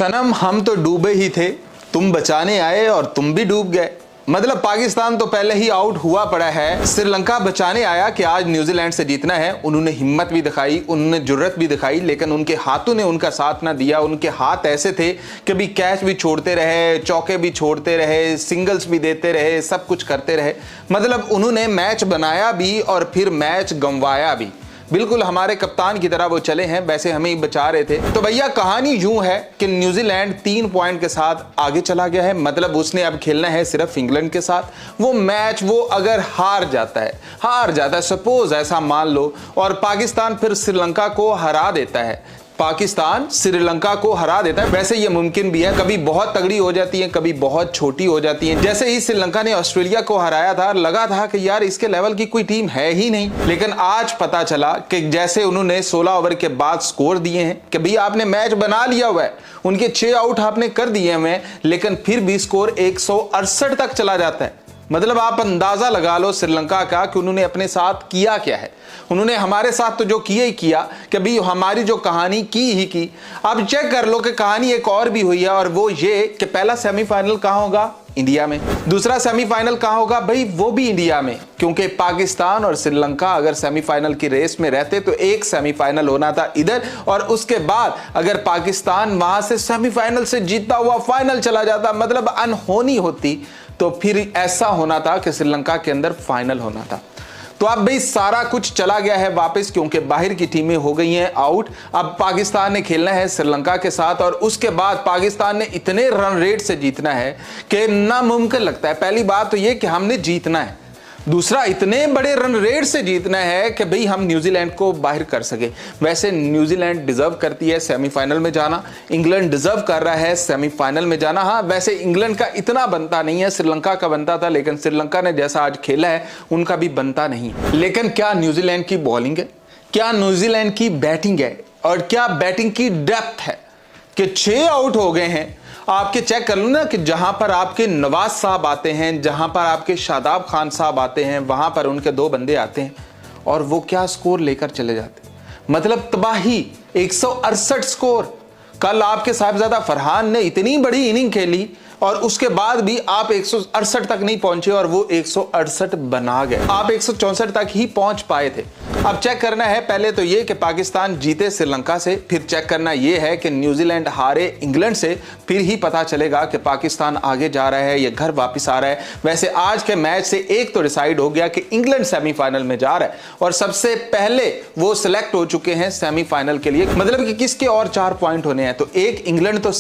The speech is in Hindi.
सनम हम तो डूबे ही थे, तुम बचाने आए और तुम भी डूब गए। मतलब पाकिस्तान तो पहले ही आउट हुआ पड़ा है, श्रीलंका बचाने आया कि आज न्यूजीलैंड से जीतना है। उन्होंने हिम्मत भी दिखाई, उन्होंने जुर्रत भी दिखाई, लेकिन उनके हाथों ने उनका साथ ना दिया। उनके हाथ ऐसे थे कि भी कैच भी छोड़ते रहे, चौके भी छोड़ते रहे, सिंगल्स भी देते रहे, सब कुछ करते रहे। मतलब उन्होंने मैच बनाया भी और फिर मैच गंवाया भी। बिल्कुल हमारे कप्तान की तरह वो चले हैं, वैसे हमें ही बचा रहे थे। तो भैया कहानी यूं है कि न्यूजीलैंड 3 पॉइंट के साथ आगे चला गया है। मतलब उसने अब खेलना है सिर्फ इंग्लैंड के साथ। वो मैच वो अगर हार जाता है, सपोज ऐसा मान लो, और पाकिस्तान फिर श्रीलंका को हरा देता है, पाकिस्तान श्रीलंका को हरा देता है। वैसे ये मुमकिन भी है, कभी बहुत तगड़ी हो जाती है, कभी बहुत छोटी हो जाती है। जैसे ही श्रीलंका ने ऑस्ट्रेलिया को हराया था, लगा था कि यार इसके लेवल की कोई टीम है ही नहीं। लेकिन आज पता चला कि जैसे उन्होंने 16 ओवर के बाद स्कोर दिए हैं कि भाई आपने मैच बना लिया हुआ है, उनके 6 आउट आपने कर दिए हैं, लेकिन फिर भी स्कोर 168 तक चला जाता है। मतलब आप अंदाजा लगा लो श्रीलंका का कि उन्होंने अपने साथ किया क्या है। उन्होंने हमारे साथ तो जो किया ही किया कि भाई हमारी जो कहानी की ही की। अब चेक कर लो कि कहानी एक और भी हुई है, और वो ये कि पहला सेमीफाइनल कहां होगा? इंडिया में। दूसरा सेमीफाइनल कहां होगा? भाई वो भी इंडिया में, क्योंकि पाकिस्तान और श्रीलंका अगर सेमीफाइनल की रेस में रहते तो एक सेमीफाइनल होना था इधर, और उसके बाद अगर पाकिस्तान वहां से सेमीफाइनल से जीतता हुआ फाइनल चला जाता, मतलब अनहोनी होती, तो फिर ऐसा होना था कि श्रीलंका के अंदर फाइनल होना था। तो अब भाई सारा कुछ चला गया है वापस, क्योंकि बाहर की टीमें हो गई हैं आउट। अब पाकिस्तान ने खेलना है श्रीलंका के साथ, और उसके बाद पाकिस्तान ने इतने रन रेट से जीतना है कि नामुमकिन लगता है। पहली बात तो ये कि हमने जीतना है, दूसरा इतने बड़े रन रेट से जीतना है कि भाई हम न्यूजीलैंड को बाहर कर सके। वैसे न्यूजीलैंड डिजर्व करती है सेमीफाइनल में जाना, इंग्लैंड डिजर्व कर रहा है सेमीफाइनल में जाना। हाँ, वैसे इंग्लैंड का इतना बनता नहीं है, श्रीलंका का बनता था, लेकिन श्रीलंका ने जैसा आज खेला है उनका भी बनता नहीं। लेकिन क्या न्यूजीलैंड की बॉलिंग है, क्या न्यूजीलैंड की बैटिंग है, और क्या बैटिंग की डेप्थ है कि 6 आउट हो गए हैं। आपके चेक कर लो ना कि जहां पर आपके नवाज साहब आते हैं, जहां पर आपके शादाब खान साहब आते हैं, वहां पर उनके 2 बंदे आते हैं और वो क्या स्कोर लेकर चले जाते हैं। मतलब तबाही, 168 स्कोर। कल आपके साहिबजादा फरहान ने इतनी बड़ी इनिंग खेली और उसके बाद भी आप 168 तक नहीं पहुंचे, और वो 168 बना गए। आप 164 तक ही पहुंच पाए थे। अब चेक करना है पहले तो ये कि पाकिस्तान जीते श्रीलंका से, फिर चेक करना ये है कि न्यूजीलैंड हारे इंग्लैंड से, फिर ही पता चलेगा कि पाकिस्तान आगे जा रहा है या घर वापस आ रहा है। वैसे आज के मैच से एक तो डिसाइड हो गया कि इंग्लैंड सेमीफाइनल में जा रहा है, और सबसे पहले वो सिलेक्ट हो चुके हैं सेमीफाइनल के लिए। मतलब कि किसके और 4 पॉइंट होने हैं, तो एक इंग्लैंड तो